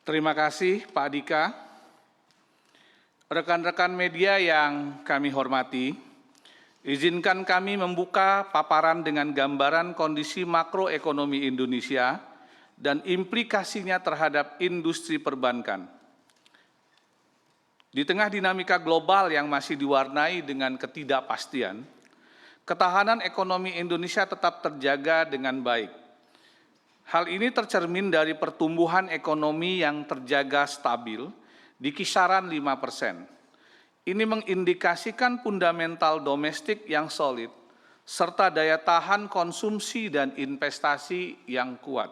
Terima kasih Pak Dika. Rekan-rekan media yang kami hormati, izinkan kami membuka paparan dengan gambaran kondisi makroekonomi Indonesia dan implikasinya terhadap industri perbankan. Di tengah dinamika global yang masih diwarnai dengan ketidakpastian, ketahanan ekonomi Indonesia tetap terjaga dengan baik. Hal ini tercermin dari pertumbuhan ekonomi yang terjaga stabil di kisaran 5%. Ini mengindikasikan fundamental domestik yang solid, serta daya tahan konsumsi dan investasi yang kuat.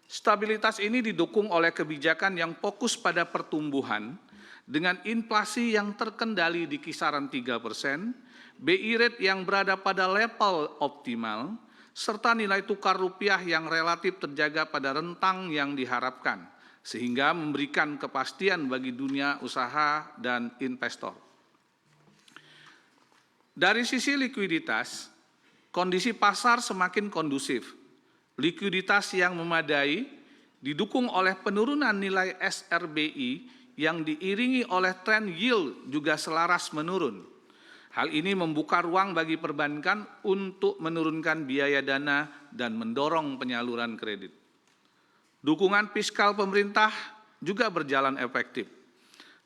Stabilitas ini didukung oleh kebijakan yang fokus pada pertumbuhan, dengan inflasi yang terkendali di kisaran 3%, BI rate yang berada pada level optimal, serta nilai tukar rupiah yang relatif terjaga pada rentang yang diharapkan, sehingga memberikan kepastian bagi dunia usaha dan investor. Dari sisi likuiditas, kondisi pasar semakin kondusif. Likuiditas yang memadai didukung oleh penurunan nilai SRBI yang diiringi oleh tren yield juga selaras menurun. Hal ini membuka ruang bagi perbankan untuk menurunkan biaya dana dan mendorong penyaluran kredit. Dukungan fiskal pemerintah juga berjalan efektif,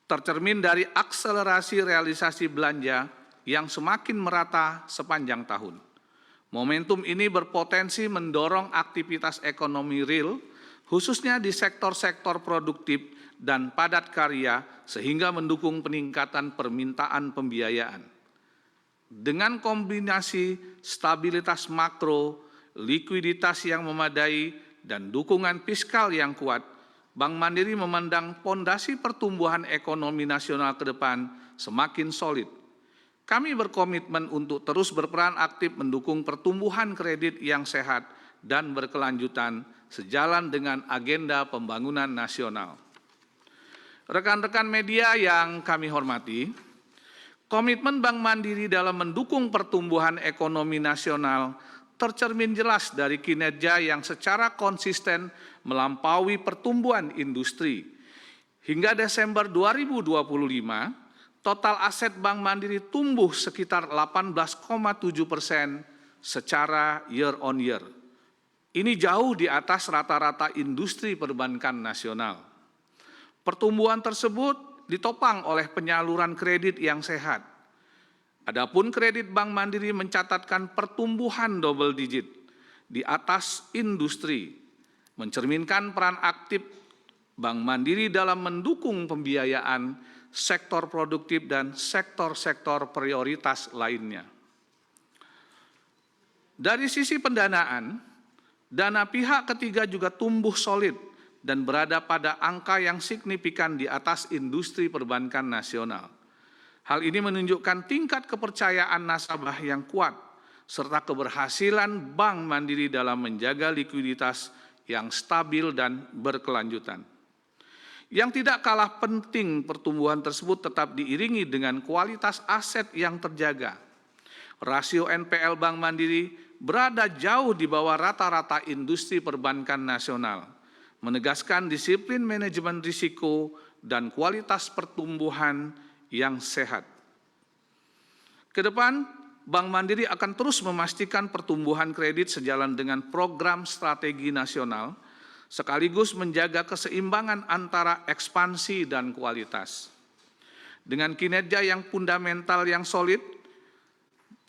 tercermin dari akselerasi realisasi belanja yang semakin merata sepanjang tahun. Momentum ini berpotensi mendorong aktivitas ekonomi real, khususnya di sektor-sektor produktif dan padat karya, sehingga mendukung peningkatan permintaan pembiayaan. Dengan kombinasi stabilitas makro, likuiditas yang memadai, dan dukungan fiskal yang kuat, Bank Mandiri memandang fondasi pertumbuhan ekonomi nasional ke depan semakin solid. Kami berkomitmen untuk terus berperan aktif mendukung pertumbuhan kredit yang sehat dan berkelanjutan sejalan dengan agenda pembangunan nasional. Rekan-rekan media yang kami hormati, komitmen Bank Mandiri dalam mendukung pertumbuhan ekonomi nasional tercermin jelas dari kinerja yang secara konsisten melampaui pertumbuhan industri. Hingga Desember 2025, total aset Bank Mandiri tumbuh sekitar 18,7% secara year on year. Ini jauh di atas rata-rata industri perbankan nasional. Pertumbuhan tersebut ditopang oleh penyaluran kredit yang sehat. Adapun kredit Bank Mandiri mencatatkan pertumbuhan double digit di atas industri, mencerminkan peran aktif Bank Mandiri dalam mendukung pembiayaan sektor produktif dan sektor-sektor prioritas lainnya. Dari sisi pendanaan, dana pihak ketiga juga tumbuh solid dan berada pada angka yang signifikan di atas industri perbankan nasional. Hal ini menunjukkan tingkat kepercayaan nasabah yang kuat, serta keberhasilan Bank Mandiri dalam menjaga likuiditas yang stabil dan berkelanjutan. Yang tidak kalah penting, pertumbuhan tersebut tetap diiringi dengan kualitas aset yang terjaga. Rasio NPL Bank Mandiri berada jauh di bawah rata-rata industri perbankan nasional, menegaskan disiplin manajemen risiko dan kualitas pertumbuhan yang sehat. Ke depan, Bank Mandiri akan terus memastikan pertumbuhan kredit sejalan dengan program strategi nasional, sekaligus menjaga keseimbangan antara ekspansi dan kualitas. Dengan kinerja yang fundamental yang solid,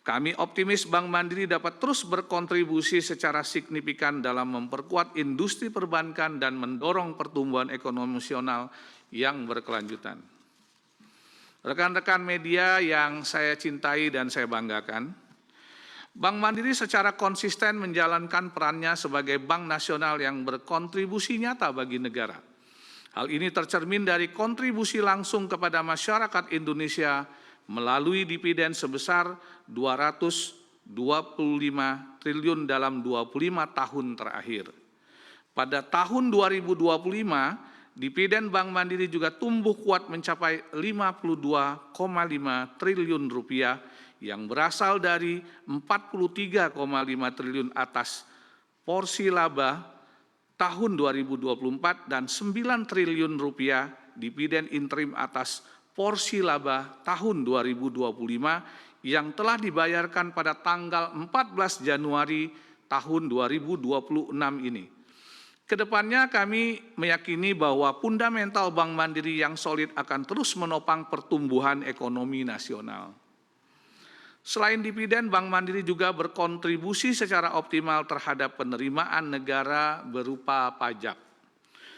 kami optimis Bank Mandiri dapat terus berkontribusi secara signifikan dalam memperkuat industri perbankan dan mendorong pertumbuhan ekonomi nasional yang berkelanjutan. Rekan-rekan media yang saya cintai dan saya banggakan, Bank Mandiri secara konsisten menjalankan perannya sebagai bank nasional yang berkontribusi nyata bagi negara. Hal ini tercermin dari kontribusi langsung kepada masyarakat Indonesia melalui dividen sebesar 225 triliun dalam 25 tahun terakhir. Pada tahun 2025, dividen Bank Mandiri juga tumbuh kuat mencapai 52,5 triliun rupiah yang berasal dari 43,5 triliun atas porsi laba tahun 2024 dan 9 triliun rupiah dividen interim atas porsi laba tahun 2025 yang telah dibayarkan pada tanggal 14 Januari tahun 2026 ini. Kedepannya kami meyakini bahwa fundamental Bank Mandiri yang solid akan terus menopang pertumbuhan ekonomi nasional. Selain dividen, Bank Mandiri juga berkontribusi secara optimal terhadap penerimaan negara berupa pajak.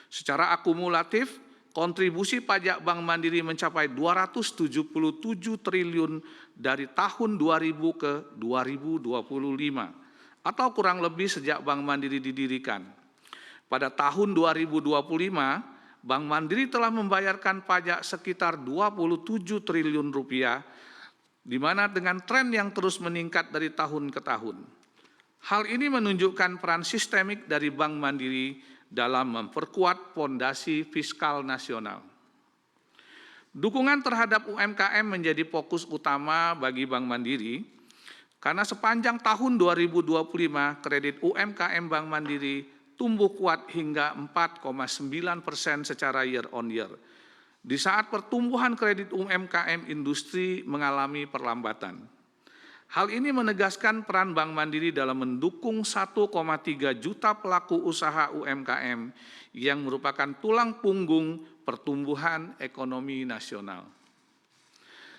Secara akumulatif, kontribusi pajak Bank Mandiri mencapai 277 triliun dari tahun 2000 ke 2025, atau kurang lebih sejak Bank Mandiri didirikan. Pada tahun 2025, Bank Mandiri telah membayarkan pajak sekitar 27 triliun rupiah, di mana dengan tren yang terus meningkat dari tahun ke tahun. Hal ini menunjukkan peran sistemik dari Bank Mandiri dalam memperkuat fondasi fiskal nasional. Dukungan terhadap UMKM menjadi fokus utama bagi Bank Mandiri, karena sepanjang tahun 2025 kredit UMKM Bank Mandiri tumbuh kuat hingga 4,9% secara year on year. Di saat pertumbuhan kredit UMKM industri mengalami perlambatan. Hal ini menegaskan peran Bank Mandiri dalam mendukung 1,3 juta pelaku usaha UMKM yang merupakan tulang punggung pertumbuhan ekonomi nasional.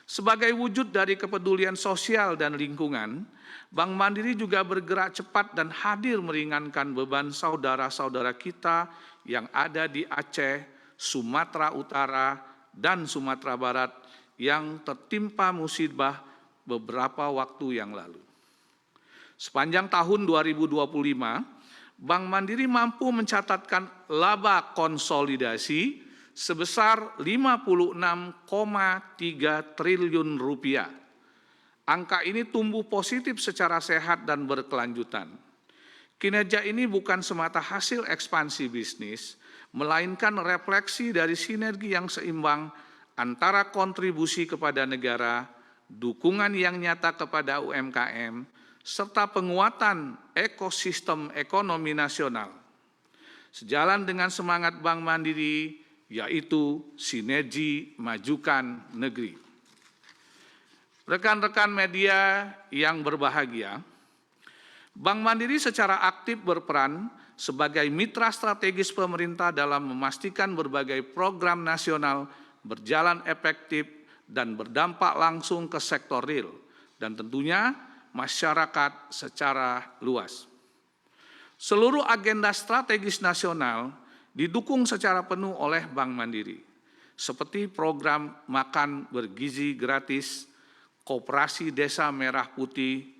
Sebagai wujud dari kepedulian sosial dan lingkungan, Bank Mandiri juga bergerak cepat dan hadir meringankan beban saudara-saudara kita yang ada di Aceh, Sumatera Utara, dan Sumatera Barat yang tertimpa musibah beberapa waktu yang lalu. Sepanjang tahun 2025, Bank Mandiri mampu mencatatkan laba konsolidasi sebesar 56,3 triliun rupiah. Angka ini tumbuh positif secara sehat dan berkelanjutan. Kinerja ini bukan semata hasil ekspansi bisnis, melainkan refleksi dari sinergi yang seimbang antara kontribusi kepada negara, dukungan yang nyata kepada UMKM, serta penguatan ekosistem ekonomi nasional. Sejalan dengan semangat Bank Mandiri, yaitu sinergi majukan negeri. Rekan-rekan media yang berbahagia, Bank Mandiri secara aktif berperan sebagai mitra strategis pemerintah dalam memastikan berbagai program nasional berjalan efektif dan berdampak langsung ke sektor real dan tentunya masyarakat secara luas. Seluruh agenda strategis nasional didukung secara penuh oleh Bank Mandiri, seperti program makan bergizi gratis, Koperasi Desa Merah Putih,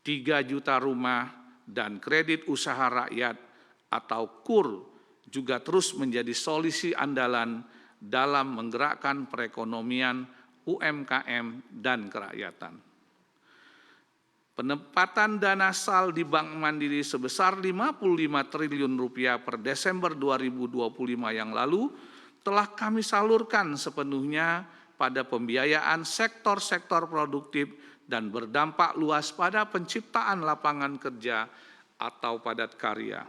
3 juta rumah, dan kredit usaha rakyat atau KUR juga terus menjadi solusi andalan dalam menggerakkan perekonomian UMKM dan kerakyatan. Penempatan dana SAL di Bank Mandiri sebesar 55 triliun rupiah per Desember 2025 yang lalu telah kami salurkan sepenuhnya pada pembiayaan sektor-sektor produktif dan berdampak luas pada penciptaan lapangan kerja atau padat karya.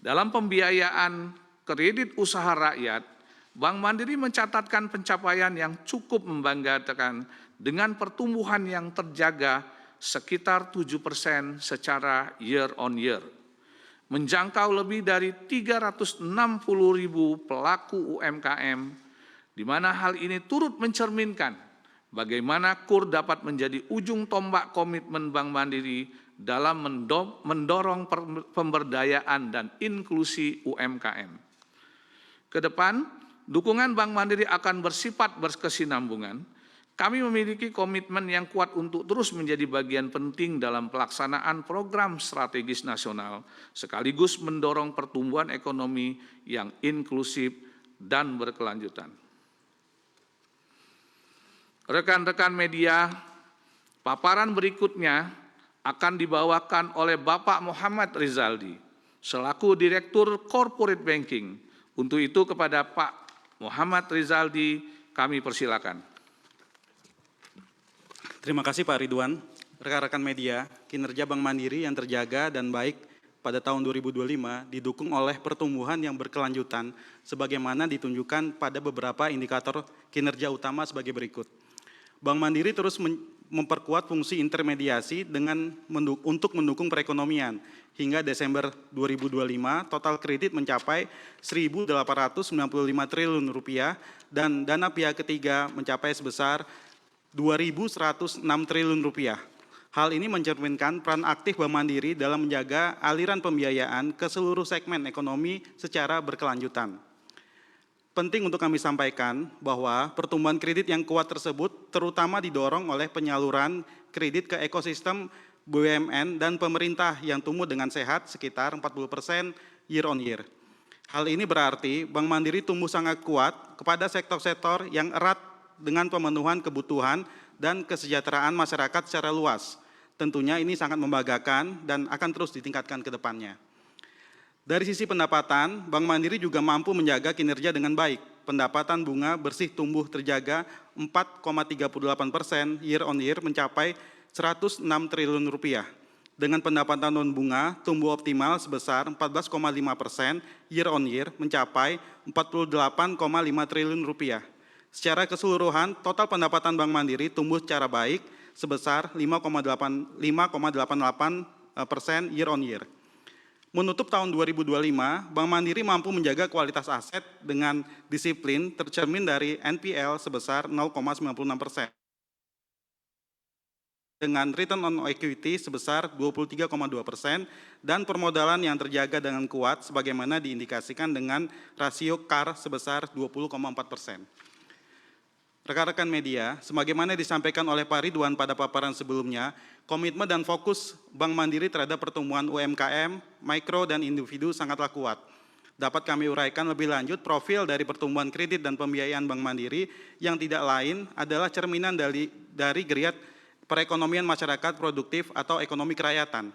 Dalam pembiayaan kredit usaha rakyat, Bank Mandiri mencatatkan pencapaian yang cukup membanggakan dengan pertumbuhan yang terjaga sekitar 7% secara year on year, menjangkau lebih dari 360.000 pelaku UMKM, di mana hal ini turut mencerminkan bagaimana KUR dapat menjadi ujung tombak komitmen Bank Mandiri dalam mendorong pemberdayaan dan inklusi UMKM. Kedepan, dukungan Bank Mandiri akan bersifat berkesinambungan. Kami memiliki komitmen yang kuat untuk terus menjadi bagian penting dalam pelaksanaan program strategis nasional, sekaligus mendorong pertumbuhan ekonomi yang inklusif dan berkelanjutan. Rekan-rekan media, paparan berikutnya akan dibawakan oleh Bapak Muhammad Rizaldi, selaku Direktur Corporate Banking. Untuk itu kepada Pak Muhammad Rizaldi kami persilakan. Terima kasih Pak Ridwan. Rekan-rekan media, kinerja Bank Mandiri yang terjaga dan baik pada tahun 2025 didukung oleh pertumbuhan yang berkelanjutan sebagaimana ditunjukkan pada beberapa indikator kinerja utama sebagai berikut. Bank Mandiri terus memperkuat fungsi intermediasi untuk mendukung perekonomian. Hingga Desember 2025, total kredit mencapai Rp1.895 triliun dan dana pihak ketiga mencapai sebesar Rp2.106 triliun. Hal ini mencerminkan peran aktif Bank Mandiri dalam menjaga aliran pembiayaan ke seluruh segmen ekonomi secara berkelanjutan. Penting untuk kami sampaikan bahwa pertumbuhan kredit yang kuat tersebut terutama didorong oleh penyaluran kredit ke ekosistem BUMN dan pemerintah yang tumbuh dengan sehat sekitar 40% year on year. Hal ini berarti Bank Mandiri tumbuh sangat kuat kepada sektor-sektor yang erat dengan pemenuhan kebutuhan dan kesejahteraan masyarakat secara luas. Tentunya ini sangat membanggakan dan akan terus ditingkatkan ke depannya. Dari sisi pendapatan, Bank Mandiri juga mampu menjaga kinerja dengan baik. Pendapatan bunga bersih tumbuh terjaga 4,38% year on year mencapai Rp106 triliun. Dengan pendapatan non bunga tumbuh optimal sebesar 14,5% year on year mencapai Rp48,5 triliun. Secara keseluruhan, total pendapatan Bank Mandiri tumbuh secara baik sebesar 5,88% year on year. Menutup tahun 2025, Bank Mandiri mampu menjaga kualitas aset dengan disiplin tercermin dari NPL sebesar 0,96%. Dengan return on equity sebesar 23,2% dan permodalan yang terjaga dengan kuat sebagaimana diindikasikan dengan rasio CAR sebesar 20,4%. Rekan-rekan media, sebagaimana disampaikan oleh Pak Ridwan pada paparan sebelumnya, komitmen dan fokus Bank Mandiri terhadap pertumbuhan UMKM, mikro, dan individu sangatlah kuat. Dapat kami uraikan lebih lanjut profil dari pertumbuhan kredit dan pembiayaan Bank Mandiri yang tidak lain adalah cerminan dari geriat perekonomian masyarakat produktif atau ekonomi kerakyatan.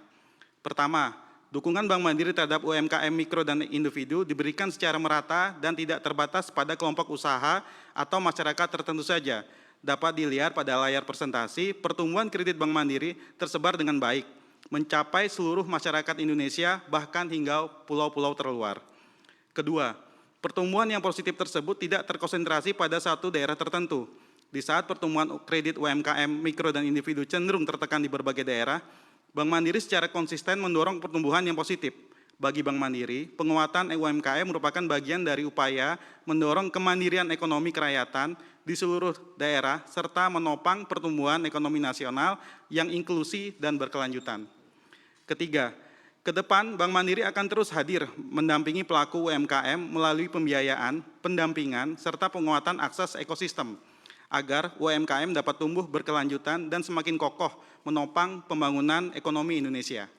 Pertama, dukungan Bank Mandiri terhadap UMKM mikro dan individu diberikan secara merata dan tidak terbatas pada kelompok usaha atau masyarakat tertentu saja. Dapat dilihat pada layar presentasi, pertumbuhan kredit Bank Mandiri tersebar dengan baik, mencapai seluruh masyarakat Indonesia bahkan hingga pulau-pulau terluar. Kedua, pertumbuhan yang positif tersebut tidak terkonsentrasi pada satu daerah tertentu. Di saat pertumbuhan kredit UMKM, mikro, dan individu cenderung tertekan di berbagai daerah, Bank Mandiri secara konsisten mendorong pertumbuhan yang positif. Bagi Bank Mandiri, penguatan UMKM merupakan bagian dari upaya mendorong kemandirian ekonomi kerakyatan di seluruh daerah, serta menopang pertumbuhan ekonomi nasional yang inklusi dan berkelanjutan. Ketiga, ke depan Bank Mandiri akan terus hadir mendampingi pelaku UMKM melalui pembiayaan, pendampingan, serta penguatan akses ekosistem, agar UMKM dapat tumbuh berkelanjutan dan semakin kokoh menopang pembangunan ekonomi Indonesia.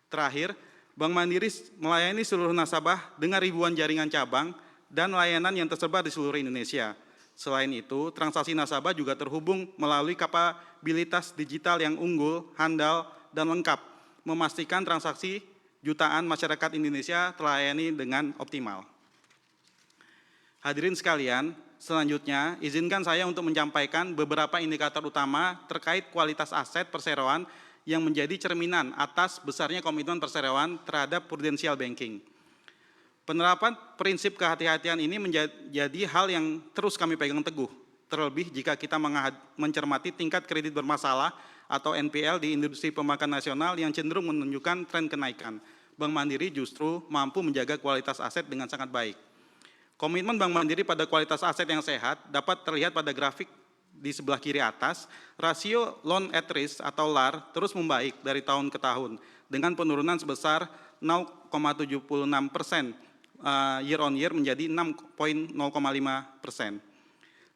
Terakhir, Bank Mandiri melayani seluruh nasabah dengan ribuan jaringan cabang dan layanan yang tersebar di seluruh Indonesia. Selain itu, transaksi nasabah juga terhubung melalui kapabilitas digital yang unggul, handal, dan lengkap, memastikan transaksi jutaan masyarakat Indonesia terlayani dengan optimal. Hadirin sekalian, selanjutnya izinkan saya untuk menyampaikan beberapa indikator utama terkait kualitas aset perseroan yang menjadi cerminan atas besarnya komitmen perseroan terhadap prudential banking. Penerapan prinsip kehati-hatian ini menjadi hal yang terus kami pegang teguh, terlebih jika kita mencermati tingkat kredit bermasalah atau NPL di industri perbankan nasional yang cenderung menunjukkan tren kenaikan. Bank Mandiri justru mampu menjaga kualitas aset dengan sangat baik. Komitmen Bank Mandiri pada kualitas aset yang sehat dapat terlihat pada grafik di sebelah kiri atas. Rasio loan at risk atau LAR terus membaik dari tahun ke tahun dengan penurunan sebesar 0,76% year on year menjadi 6,05%.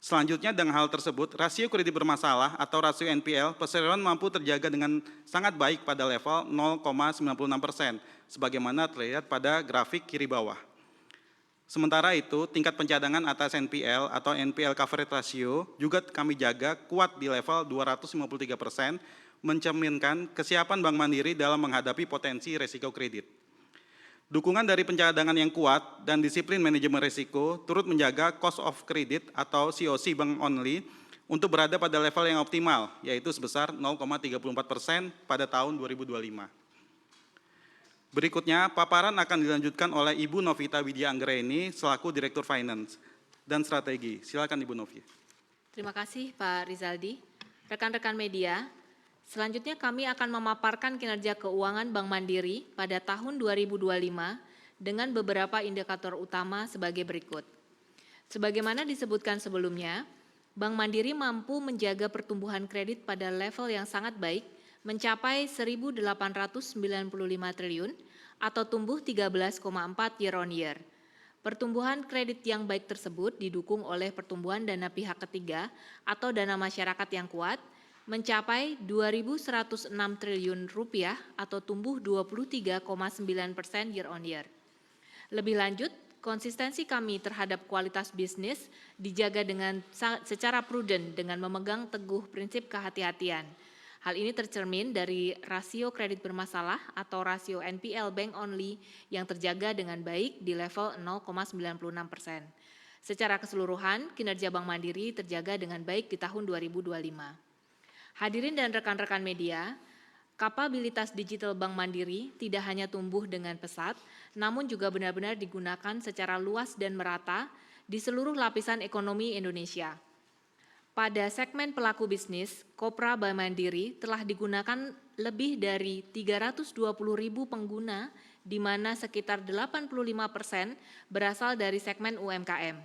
Selanjutnya dengan hal tersebut, rasio kredit bermasalah atau rasio NPL perseroan mampu terjaga dengan sangat baik pada level 0,96%, sebagaimana terlihat pada grafik kiri bawah. Sementara itu, tingkat pencadangan atas NPL atau NPL coverage ratio juga kami jaga kuat di level 253%, mencerminkan kesiapan Bank Mandiri dalam menghadapi potensi resiko kredit. Dukungan dari pencadangan yang kuat dan disiplin manajemen risiko turut menjaga cost of credit atau COC Bank Only untuk berada pada level yang optimal, yaitu sebesar 0,34% pada tahun 2025. Berikutnya, paparan akan dilanjutkan oleh Ibu Novita Widya Anggraeni selaku Direktur Finance dan Strategi. Silakan Ibu Novi. Terima kasih Pak Rizaldi. Rekan-rekan media, selanjutnya kami akan memaparkan kinerja keuangan Bank Mandiri pada tahun 2025 dengan beberapa indikator utama sebagai berikut. Sebagaimana disebutkan sebelumnya, Bank Mandiri mampu menjaga pertumbuhan kredit pada level yang sangat baik, mencapai 1.895 triliun atau tumbuh 13,4 year on year. Pertumbuhan kredit yang baik tersebut didukung oleh pertumbuhan dana pihak ketiga atau dana masyarakat yang kuat, mencapai 2.106 triliun rupiah atau tumbuh 23,9% year on year. Lebih lanjut, konsistensi kami terhadap kualitas bisnis dijaga dengan secara prudent dengan memegang teguh prinsip kehati-hatian. Hal ini tercermin dari rasio kredit bermasalah atau rasio NPL bank only yang terjaga dengan baik di level 0,96%. Secara keseluruhan, kinerja Bank Mandiri terjaga dengan baik di tahun 2025. Hadirin dan rekan-rekan media, kapabilitas digital Bank Mandiri tidak hanya tumbuh dengan pesat, namun juga benar-benar digunakan secara luas dan merata di seluruh lapisan ekonomi Indonesia. Pada segmen pelaku bisnis, Kopra Bank Mandiri telah digunakan lebih dari 320.000 pengguna, di mana sekitar 85% berasal dari segmen UMKM.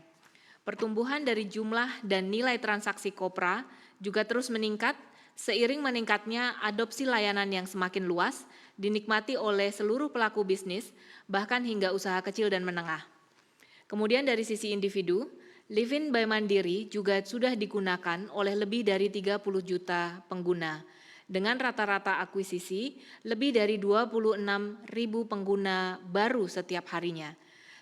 Pertumbuhan dari jumlah dan nilai transaksi Kopra juga terus meningkat, seiring meningkatnya adopsi layanan yang semakin luas, dinikmati oleh seluruh pelaku bisnis, bahkan hingga usaha kecil dan menengah. Kemudian dari sisi individu, Livin by Mandiri juga sudah digunakan oleh lebih dari 30 juta pengguna, dengan rata-rata akuisisi lebih dari 26.000 pengguna baru setiap harinya.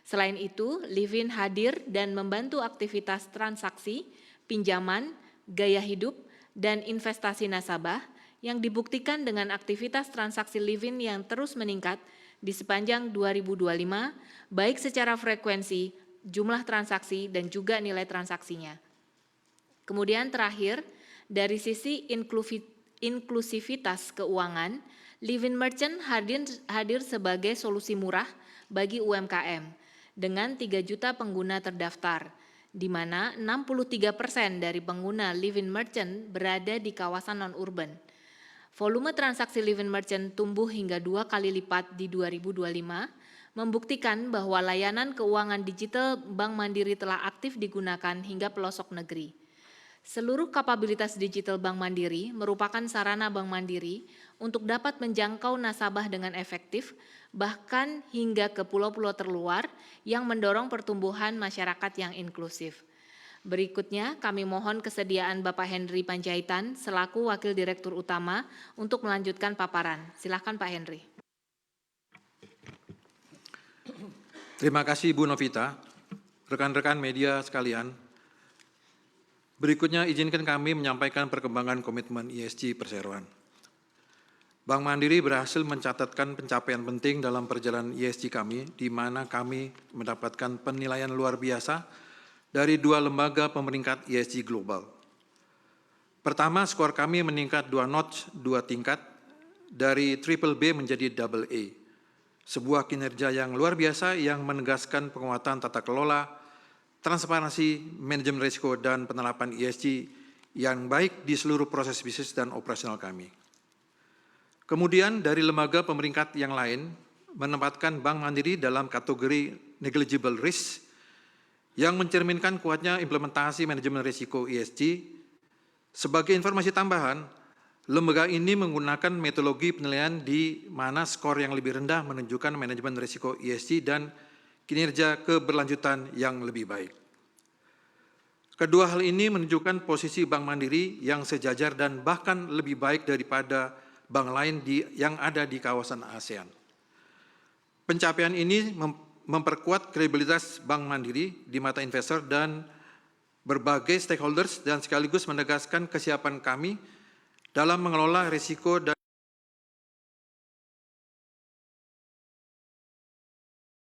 Selain itu, Livin hadir dan membantu aktivitas transaksi, pinjaman, gaya hidup, dan investasi nasabah yang dibuktikan dengan aktivitas transaksi Livin yang terus meningkat di sepanjang 2025, baik secara frekuensi, jumlah transaksi, dan juga nilai transaksinya. Kemudian terakhir, dari sisi inklusivitas keuangan, Livin Merchant hadir sebagai solusi murah bagi UMKM dengan 3 juta pengguna terdaftar, di mana 63% dari pengguna Livin Merchant berada di kawasan non-urban. Volume transaksi Livin Merchant tumbuh hingga 2 kali lipat di 2025, membuktikan bahwa layanan keuangan digital Bank Mandiri telah aktif digunakan hingga pelosok negeri. Seluruh kapabilitas digital Bank Mandiri merupakan sarana Bank Mandiri untuk dapat menjangkau nasabah dengan efektif, bahkan hingga ke pulau-pulau terluar yang mendorong pertumbuhan masyarakat yang inklusif. Berikutnya, kami mohon kesediaan Bapak Henry Panjaitan selaku Wakil Direktur Utama untuk melanjutkan paparan. Silakan Pak Henry. Terima kasih Bu Novita, rekan-rekan media sekalian. Berikutnya izinkan kami menyampaikan perkembangan komitmen ESG perseroan. Bank Mandiri berhasil mencatatkan pencapaian penting dalam perjalanan ESG kami, di mana kami mendapatkan penilaian luar biasa dari 2 lembaga pemeringkat ESG global. Pertama, skor kami meningkat 2 notch, 2 tingkat, dari BBB menjadi AA. Sebuah kinerja yang luar biasa yang menegaskan penguatan tata kelola, transparansi, manajemen risiko, dan penerapan ESG yang baik di seluruh proses bisnis dan operasional kami. Kemudian dari lembaga pemeringkat yang lain, menempatkan Bank Mandiri dalam kategori negligible risk, yang mencerminkan kuatnya implementasi manajemen risiko ESG. Sebagai informasi tambahan, lembaga ini menggunakan metodologi penilaian di mana skor yang lebih rendah menunjukkan manajemen risiko ESG dan kinerja keberlanjutan yang lebih baik. Kedua hal ini menunjukkan posisi Bank Mandiri yang sejajar dan bahkan lebih baik daripada bank lain yang ada di kawasan ASEAN. Pencapaian ini memperkuat kredibilitas Bank Mandiri di mata investor dan berbagai stakeholders dan sekaligus menegaskan kesiapan kami dalam mengelola risiko dan